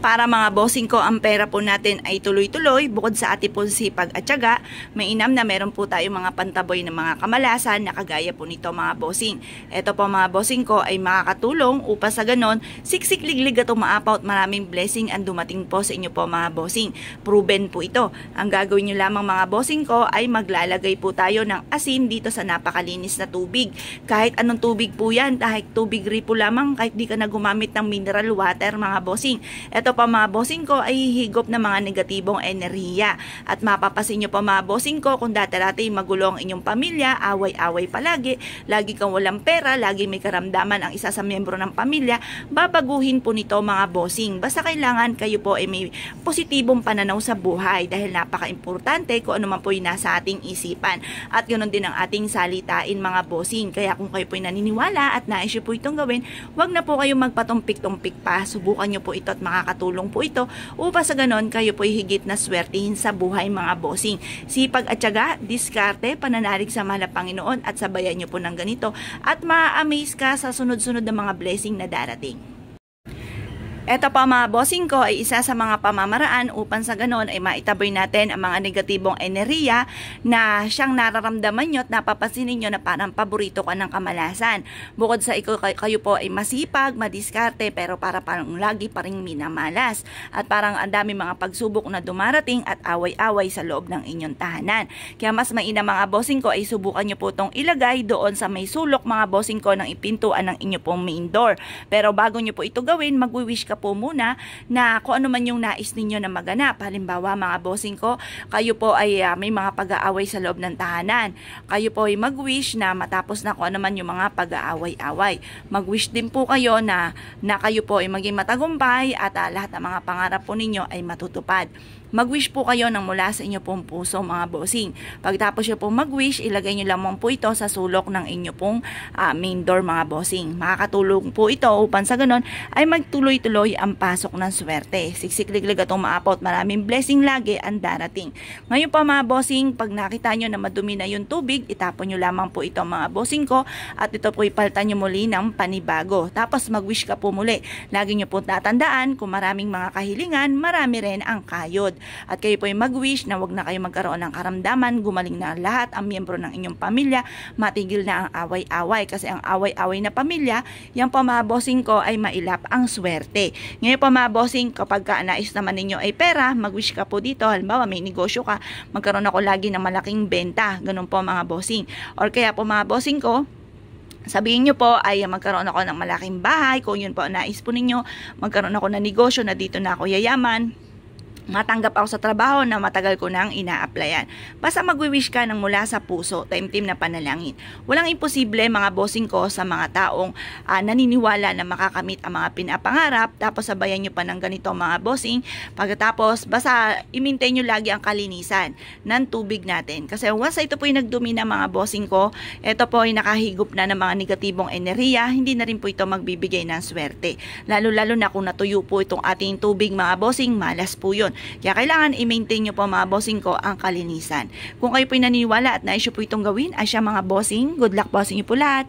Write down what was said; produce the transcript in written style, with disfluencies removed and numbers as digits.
Para mga bossing ko, ang pera po natin ay tuloy-tuloy, bukod sa ating po sipag at tiyaga, mainam na meron po tayo mga pantaboy ng mga kamalasan na kagaya po nito mga bossing. Ito po mga bossing ko ay makakatulong upang sa ganon, siksik-liglig at umaapaw at maraming blessing ang dumating po sa inyo po mga bossing. Proven po ito. Ang gagawin nyo lamang mga bossing ko ay maglalagay po tayo ng asin dito sa napakalinis na tubig. Kahit anong tubig po yan, kahit tubig ripo lamang, kahit di ka na gumamit ng mineral water mga bossing. Ito pa mga bossing ko ay hihigop ng mga negatibong enerhiya. At mapapasin nyo pa mga bossing ko kung dati-dati magulo ang inyong pamilya, away-away palagi, lagi kang walang pera, lagi may karamdaman ang isa sa miyembro ng pamilya, babaguhin po nito mga bossing. Basta kailangan kayo po ay may positibong pananaw sa buhay dahil napaka-importante kung ano man po yung nasa ating isipan. At ganoon din ang ating salitain mga bossing. Kaya kung kayo po ay naniniwala at nais nyo po itong gawin, wag na po kayong magpatumpik-tumpik pa. Subukan nyo po ito at makakatulong po ito upang sa ganon kayo po higit na swertihin sa buhay mga bossing. Sipag at tiyaga, diskarte, pananalig sa mahal na Panginoon at sabayan nyo po ng ganito at ma-amaze ka sa sunod-sunod na mga blessing na darating. Ito pa mga bossing ko ay isa sa mga pamamaraan upang sa ganon ay maitaboy natin ang mga negatibong enerhiya na siyang nararamdaman nyo at napapansinin nyo na parang paborito ka ng kamalasan. Bukod sa kayo po ay masipag, madiskarte pero parang lagi pa rin minamalas at parang ang dami mga pagsubok na dumarating at away-away sa loob ng inyong tahanan. Kaya mas mainam mga bossing ko ay subukan nyo po itong ilagay doon sa may sulok mga bossing ko ng ipintuan ng inyo pong main door. Pero bago nyo po ito gawin, magwi-wish ka po muna na kung ano man yung nais ninyo na maganap. Halimbawa mga bossing ko, kayo po ay may mga pag-aaway sa loob ng tahanan. Kayo po ay mag-wish na matapos na kung ano man yung mga pag-aaway-away. Mag-wish din po kayo na kayo po ay maging matagumpay at lahat ng mga pangarap po ninyo ay matutupad. Mag-wish po kayo ng mula sa inyo pong puso mga bossing. Pagtapos nyo pong mag-wish, ilagay nyo lamang po ito sa sulok ng inyo pong main door mga bossing. Makakatulong po ito upang sa ganon ay magtuloy-tuloy ang pasok ng swerte. Siksik-liglig at umaapaw at maraming blessing lagi ang darating. Ngayon pa mga bossing, pag nakita nyo na madumi na yung tubig, itapon nyo lamang po ito mga bossing ko at ito po ipalitan nyo muli ng panibago. Tapos mag-wish ka po muli. Lagi nyo po tatandaan kung maraming mga kahilingan, marami rin ang kayod. At kayo po ay mag-wish na wag na kayo magkaroon ng karamdaman, gumaling na lahat ang miyembro ng inyong pamilya, matigil na ang away-away kasi ang away-away na pamilya, yan po mga bossing ko ay mailap ang swerte. Ngayon po mga bossing, kapag nais naman ninyo ay pera, mag-wish ka po dito. Halimbawa may negosyo ka, magkaroon ako lagi ng malaking benta, ganun po mga bossing. Or kaya po mga bossing ko, sabihin nyo po ay magkaroon ako ng malaking bahay, kung yun po nais po ninyo, magkaroon ako ng negosyo na dito na ako yayaman, matanggap ako sa trabaho na matagal ko nang ina-applyan. Basta magwi-wish ka ng mula sa puso, taimtim na panalangin. Walang imposible mga bossing ko sa mga taong naniniwala na makakamit ang mga pinapangarap, tapos sabayan nyo pa ng ganito mga bossing. Pagkatapos, basta i-maintain nyo lagi ang kalinisan ng tubig natin. Kasi once ito po yung nagdumi na mga bossing ko, ito po ay nakahigop na ng mga negatibong enerhiya, hindi na rin po ito magbibigay ng swerte. Lalo-lalo na kung natuyo po itong ating tubig mga bossing, malas po yun. Kaya kailangan i-maintain nyo po mga bossing ko ang kalinisan. Kung kayo po'y naniniwala at nais nyo po itong gawin, ay siya mga bossing, good luck bossing nyo po lahat.